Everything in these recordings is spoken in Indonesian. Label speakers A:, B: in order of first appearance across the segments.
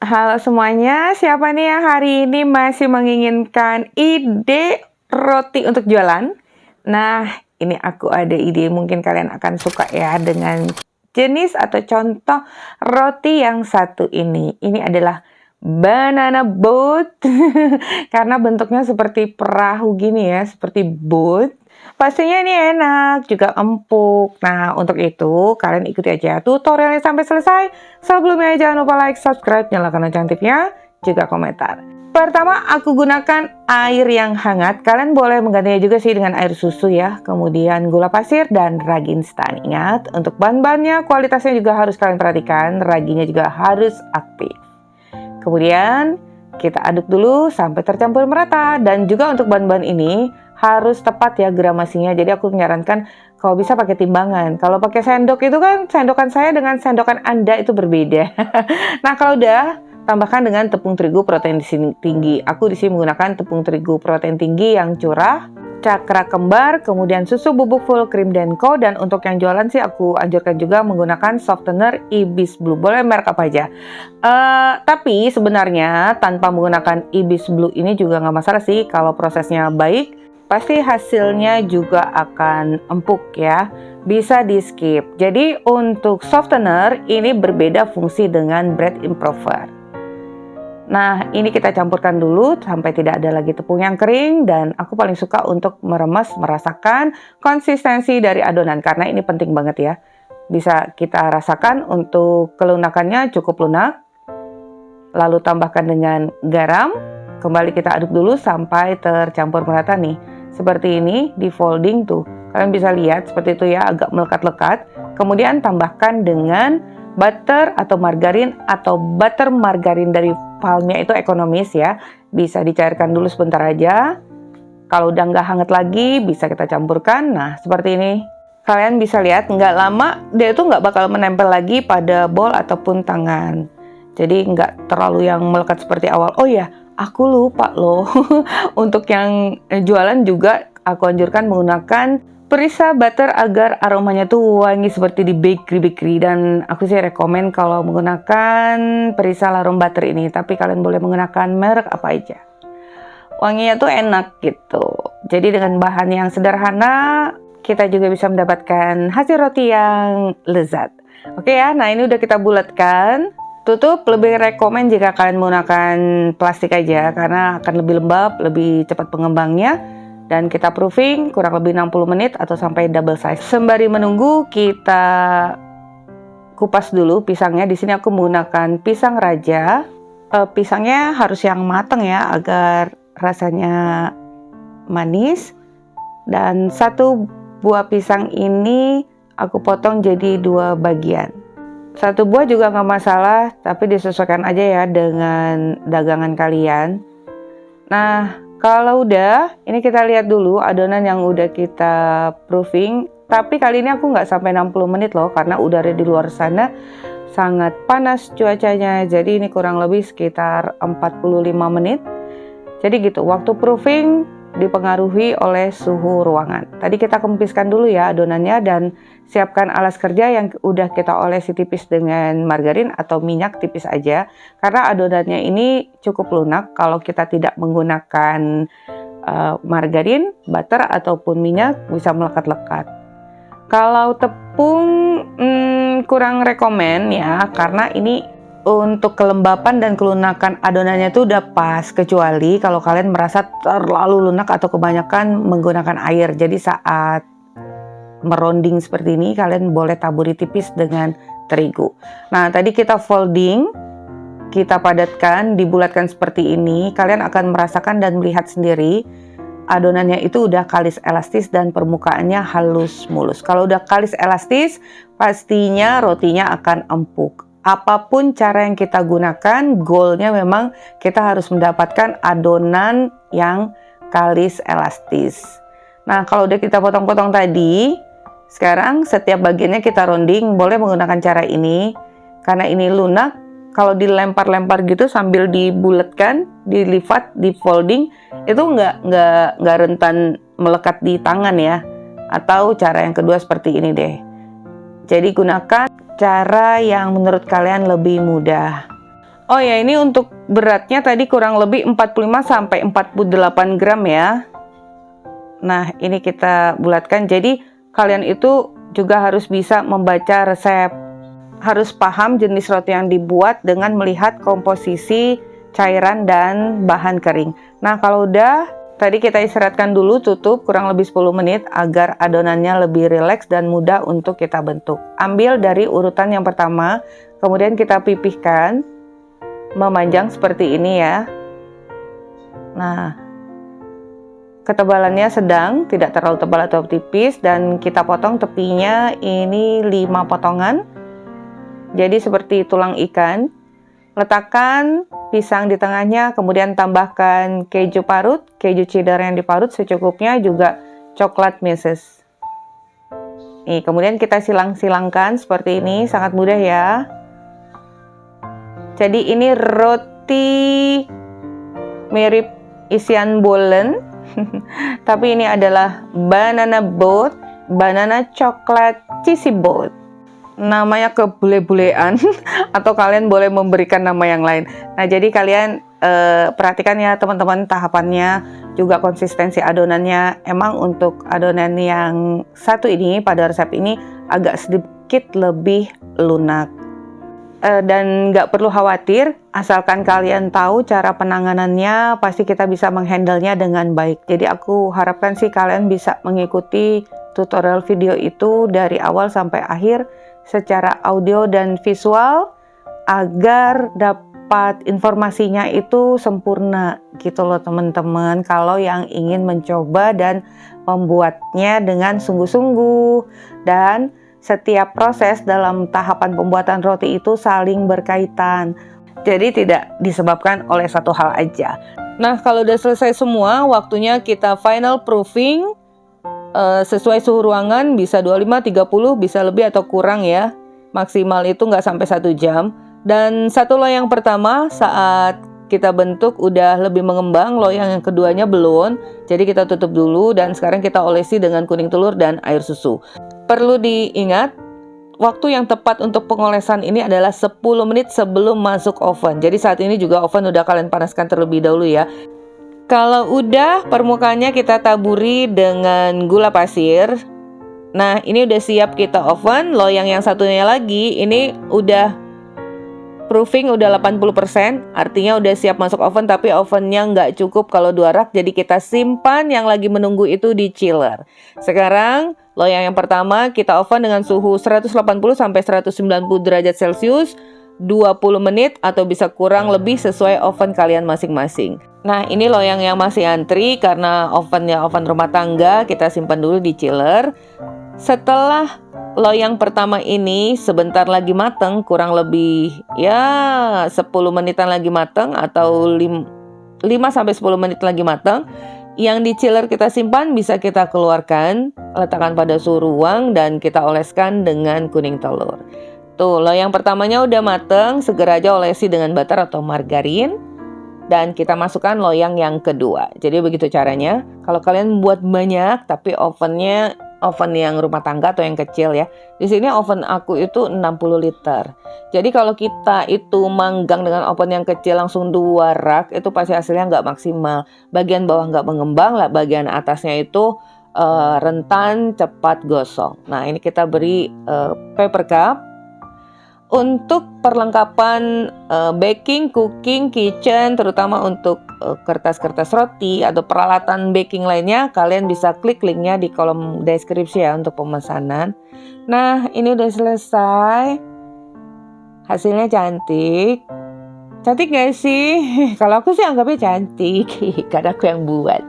A: Halo semuanya, siapa nih yang hari ini masih menginginkan ide roti untuk jualan? Nah, ini aku ada ide, mungkin kalian akan suka ya dengan jenis atau contoh roti yang satu ini. Ini adalah banana boat, karena bentuknya seperti perahu gini ya, seperti boat. Pastinya ini enak, juga empuk. Nah, untuk itu kalian ikuti aja tutorialnya sampai selesai. Sebelumnya jangan lupa like, subscribe, nyalakan lonceng notifikasinya, juga komentar. Pertama, aku gunakan air yang hangat. Kalian boleh menggantinya juga sih dengan air susu ya. Kemudian gula pasir dan ragi instan. Ingat, untuk bahan-bahannya kualitasnya juga harus kalian perhatikan. Raginya juga harus aktif. Kemudian kita aduk dulu sampai tercampur merata. Dan juga untuk bahan-bahan ini harus tepat ya gramasinya. Jadi aku menyarankan kalau bisa pakai timbangan. Kalau pakai sendok itu kan sendokan saya dengan sendokan Anda itu berbeda. Nah, kalau udah tambahkan dengan tepung terigu protein tinggi. Aku di sini menggunakan tepung terigu protein tinggi yang curah, cakra kembar, kemudian susu bubuk full cream Denko, dan untuk yang jualan sih aku anjurkan juga menggunakan softener Ibis Blue. Boleh merek apa aja. Tapi sebenarnya tanpa menggunakan Ibis Blue ini juga nggak masalah sih kalau prosesnya baik. Pasti hasilnya juga akan empuk ya, bisa di skip. Jadi untuk softener ini berbeda fungsi dengan bread improver. Nah, ini kita campurkan dulu sampai tidak ada lagi tepung yang kering, dan aku paling suka untuk merasakan konsistensi dari adonan karena ini penting banget ya. Bisa kita rasakan untuk kelunakannya cukup lunak. Lalu tambahkan dengan garam, kembali kita aduk dulu sampai tercampur merata nih. Seperti ini di folding tuh, kalian bisa lihat seperti itu ya, agak melekat-lekat. Kemudian tambahkan dengan butter atau margarin, atau butter margarin dari palmnya itu ekonomis ya. Bisa dicairkan dulu sebentar aja. Kalau udah nggak hangat lagi, bisa kita campurkan. Nah, seperti ini. Kalian bisa lihat nggak lama dia itu nggak bakal menempel lagi pada bowl ataupun tangan. Jadi nggak terlalu yang melekat seperti awal. Oh ya, aku lupa loh. Untuk yang jualan juga aku anjurkan menggunakan perisa butter agar aromanya tuh wangi seperti di bakery. Dan aku sih rekomen kalau menggunakan perisa larum butter ini. Tapi kalian boleh menggunakan merek apa aja. Wanginya tuh enak gitu. Jadi dengan bahan yang sederhana, kita juga bisa mendapatkan hasil roti yang lezat. Oke ya, nah ini udah kita bulatkan. Tutup lebih rekomen jika kalian menggunakan plastik aja karena akan lebih lembab, lebih cepat pengembangnya. Dan kita proofing kurang lebih 60 menit atau sampai double size. Sembari menunggu, kita kupas dulu pisangnya. Di sini aku menggunakan pisang raja. Pisangnya harus yang matang ya agar rasanya manis. Dan satu buah pisang ini aku potong jadi 2 bagian. Satu buah juga nggak masalah, tapi disesuaikan aja ya dengan dagangan kalian. Nah, kalau udah, ini kita lihat dulu adonan yang udah kita proofing. Tapi kali ini aku nggak sampai 60 menit loh, karena udara di luar sana sangat panas cuacanya. Jadi ini kurang lebih sekitar 45 menit. Jadi gitu, waktu proofing dipengaruhi oleh suhu ruangan. Tadi kita kempiskan dulu ya adonannya, dan siapkan alas kerja yang udah kita olesi tipis dengan margarin atau minyak tipis aja. Karena adonannya ini cukup lunak kalau kita tidak menggunakan margarin, butter ataupun minyak bisa melekat-lekat. Kalau tepung kurang rekomen ya, karena ini untuk kelembapan dan kelunakan adonannya itu udah pas, kecuali kalau kalian merasa terlalu lunak atau kebanyakan menggunakan air. Jadi saat meronding seperti ini kalian boleh taburi tipis dengan terigu. Nah, tadi kita folding, kita padatkan, dibulatkan seperti ini. Kalian akan merasakan dan melihat sendiri adonannya itu udah kalis elastis dan permukaannya halus mulus. Kalau udah kalis elastis, pastinya rotinya akan empuk. Apapun cara yang kita gunakan, goalnya memang kita harus mendapatkan adonan yang kalis elastis. Nah, kalau udah kita potong-potong tadi, sekarang setiap bagiannya kita rounding. Boleh menggunakan cara ini, karena ini lunak. Kalau dilempar-lempar gitu sambil dibulatkan, dilipat, di folding, itu nggak rentan melekat di tangan ya. Atau cara yang kedua seperti ini deh. Jadi gunakan cara yang menurut kalian lebih mudah. Oh ya, ini untuk beratnya tadi kurang lebih 45 sampai 48 gram ya. Nah, ini kita bulatkan. Jadi kalian itu juga harus bisa membaca resep. Harus paham jenis roti yang dibuat dengan melihat komposisi cairan dan bahan kering. Nah, kalau udah, tadi kita istirahatkan dulu, tutup kurang lebih 10 menit agar adonannya lebih rileks dan mudah untuk kita bentuk. Ambil dari urutan yang pertama, kemudian kita pipihkan, memanjang seperti ini ya. Nah, ketebalannya sedang, tidak terlalu tebal atau tipis, dan kita potong tepinya ini 5 potongan. Jadi seperti tulang ikan. Letakkan pisang di tengahnya, kemudian tambahkan keju parut, keju cheddar yang diparut secukupnya, juga coklat meses. Nih, kemudian kita silang-silangkan seperti ini, sangat mudah ya. Jadi ini roti mirip isian bolen, tapi ini adalah banana boat, banana coklat cheesy boat. Namanya kebule-bulean atau kalian boleh memberikan nama yang lain. Nah, jadi kalian perhatikan ya teman-teman tahapannya, juga konsistensi adonannya. Emang untuk adonan yang satu ini pada resep ini agak sedikit lebih lunak. Dan nggak perlu khawatir, asalkan kalian tahu cara penanganannya, pasti kita bisa menghandlenya dengan baik. Jadi aku harapkan sih kalian bisa mengikuti tutorial video itu dari awal sampai akhir secara audio dan visual agar dapat informasinya itu sempurna gitu loh teman-teman. Kalau yang ingin mencoba dan membuatnya dengan sungguh-sungguh, dan setiap proses dalam tahapan pembuatan roti itu saling berkaitan. Jadi tidak disebabkan oleh satu hal aja. Nah, kalau udah selesai semua, waktunya kita final proofing. Sesuai suhu ruangan, bisa 25, 30, bisa lebih atau kurang ya. Maksimal itu nggak sampai 1 jam. Dan satu loyang pertama saat kita bentuk udah lebih mengembang, loyang yang keduanya belum. Jadi kita tutup dulu dan sekarang kita olesi dengan kuning telur dan air susu. Perlu diingat, waktu yang tepat untuk pengolesan ini adalah 10 menit sebelum masuk oven. Jadi saat ini juga oven udah kalian panaskan terlebih dahulu ya. Kalau udah, permukaannya kita taburi dengan gula pasir. Nah, ini udah siap kita oven. Loyang yang satunya lagi, ini udah proofing udah 80%. Artinya udah siap masuk oven, tapi ovennya nggak cukup kalau 2 rak. Jadi kita simpan yang lagi menunggu itu di chiller. Sekarang, loyang yang pertama kita oven dengan suhu 180-190 derajat Celcius. 20 menit atau bisa kurang lebih sesuai oven kalian masing-masing. Nah, ini loyang yang masih antri karena ovennya oven rumah tangga, kita simpan dulu di chiller. Setelah loyang pertama ini sebentar lagi mateng, kurang lebih ya 10 menitan lagi mateng atau 5-10 menit lagi mateng. Yang di chiller kita simpan bisa kita keluarkan, letakkan pada suhu ruang dan kita oleskan dengan kuning telur. Tuh, loyang pertamanya udah mateng, segera aja olesi dengan butter atau margarin. Dan kita masukkan loyang yang kedua. Jadi begitu caranya. Kalau kalian buat banyak, tapi ovennya oven yang rumah tangga atau yang kecil ya. Di sini oven aku itu 60 liter. Jadi kalau kita itu manggang dengan oven yang kecil langsung 2 rak, itu pasti hasilnya nggak maksimal. Bagian bawah nggak mengembang, lah bagian atasnya itu rentan cepat gosong. Nah, ini kita beri paper cup. Untuk perlengkapan baking, cooking, kitchen, terutama untuk kertas-kertas roti atau peralatan baking lainnya, kalian bisa klik linknya di kolom deskripsi ya untuk pemesanan. Nah, ini udah selesai. Hasilnya cantik. Cantik gak sih? Kalau aku sih anggapnya cantik, karena aku yang buat.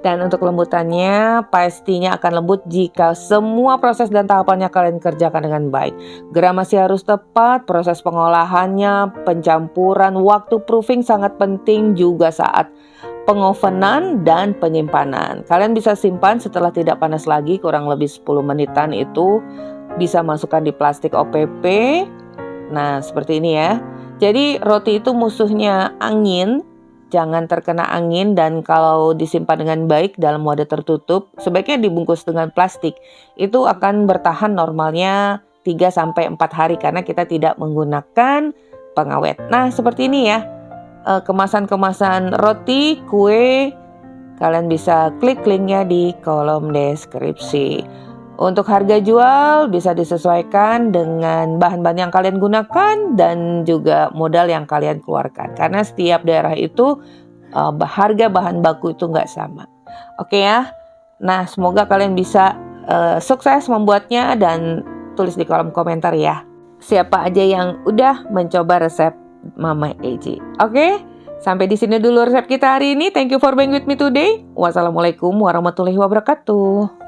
A: Dan untuk lembutannya pastinya akan lembut jika semua proses dan tahapannya kalian kerjakan dengan baik. Gramasi harus tepat, proses pengolahannya, pencampuran, waktu proofing sangat penting juga saat pengovenan dan penyimpanan. Kalian bisa simpan setelah tidak panas lagi, kurang lebih 10 menitan itu bisa masukkan di plastik OPP. Nah, seperti ini ya. Jadi roti itu musuhnya angin, jangan terkena angin, dan kalau disimpan dengan baik dalam wadah tertutup, sebaiknya dibungkus dengan plastik. Itu akan bertahan normalnya 3-4 hari karena kita tidak menggunakan pengawet. Nah, seperti ini ya. Kemasan-kemasan roti, kue, kalian bisa klik linknya di kolom deskripsi. Untuk harga jual bisa disesuaikan dengan bahan-bahan yang kalian gunakan dan juga modal yang kalian keluarkan. Karena setiap daerah itu harga bahan baku itu nggak sama. Oke ya. Nah, semoga kalian bisa sukses membuatnya dan tulis di kolom komentar ya. Siapa aja yang udah mencoba resep Mama Eji. Oke, sampai di sini dulu resep kita hari ini. Thank you for being with me today. Wassalamualaikum warahmatullahi wabarakatuh.